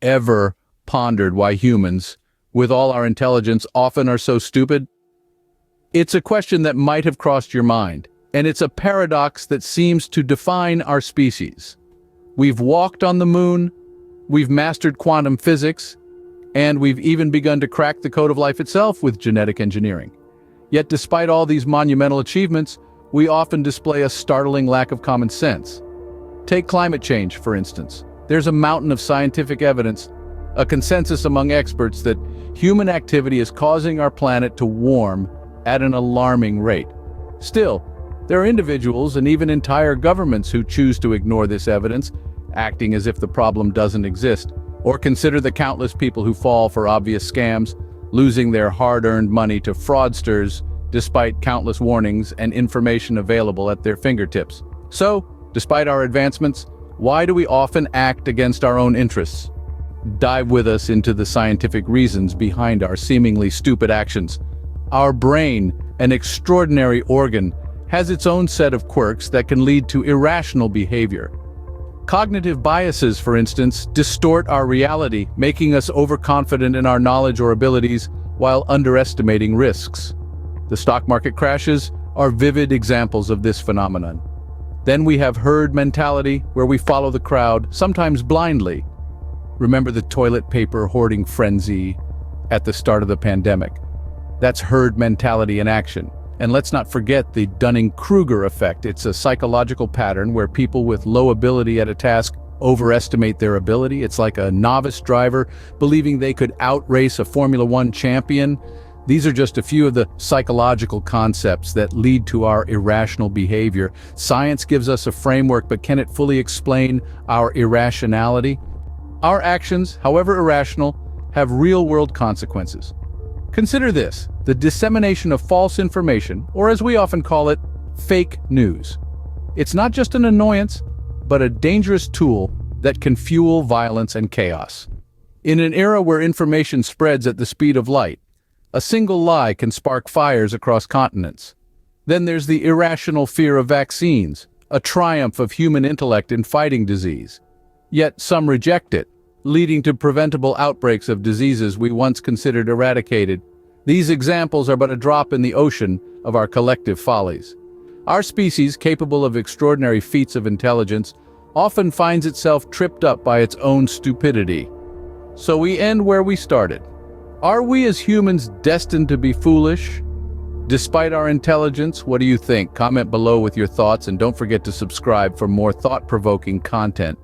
ever pondered why humans, with all our intelligence, often are so stupid? It's a question that might have crossed your mind, and it's a paradox that seems to define our species. We've walked on the moon, we've mastered quantum physics, and we've even begun to crack the code of life itself with genetic engineering. Yet despite all these monumental achievements, we often display a startling lack of common sense. Take climate change, for instance. There's a mountain of scientific evidence, a consensus among experts that human activity is causing our planet to warm at an alarming rate. Still, there are individuals and even entire governments who choose to ignore this evidence, acting as if the problem doesn't exist, or consider the countless people who fall for obvious scams, losing their hard-earned money to fraudsters despite countless warnings and information available at their fingertips. So, despite our advancements, why do we often act against our own interests? Dive with us into the scientific reasons behind our seemingly stupid actions. Our brain, an extraordinary organ, has its own set of quirks that can lead to irrational behavior. Cognitive biases, for instance, distort our reality, making us overconfident in our knowledge or abilities while underestimating risks. The stock market crashes are vivid examples of this phenomenon. Then we have herd mentality, where we follow the crowd, sometimes blindly. Remember the toilet paper hoarding frenzy at the start of the pandemic? That's herd mentality in action. And let's not forget the Dunning-Kruger effect. It's a psychological pattern where people with low ability at a task overestimate their ability. It's like a novice driver believing they could outrace a Formula One champion. These are just a few of the psychological concepts that lead to our irrational behavior. Science gives us a framework, but can it fully explain our irrationality? Our actions, however irrational, have real-world consequences. Consider this: the dissemination of false information, or as we often call it, fake news. It's not just an annoyance, but a dangerous tool that can fuel violence and chaos. In an era where information spreads at the speed of light, a single lie can spark fires across continents. Then there's the irrational fear of vaccines, a triumph of human intellect in fighting disease. Yet some reject it, leading to preventable outbreaks of diseases we once considered eradicated. These examples are but a drop in the ocean of our collective follies. Our species, capable of extraordinary feats of intelligence, often finds itself tripped up by its own stupidity. So we end where we started. Are we as humans destined to be foolish? Despite our intelligence, what do you think? Comment below with your thoughts, and don't forget to subscribe for more thought-provoking content.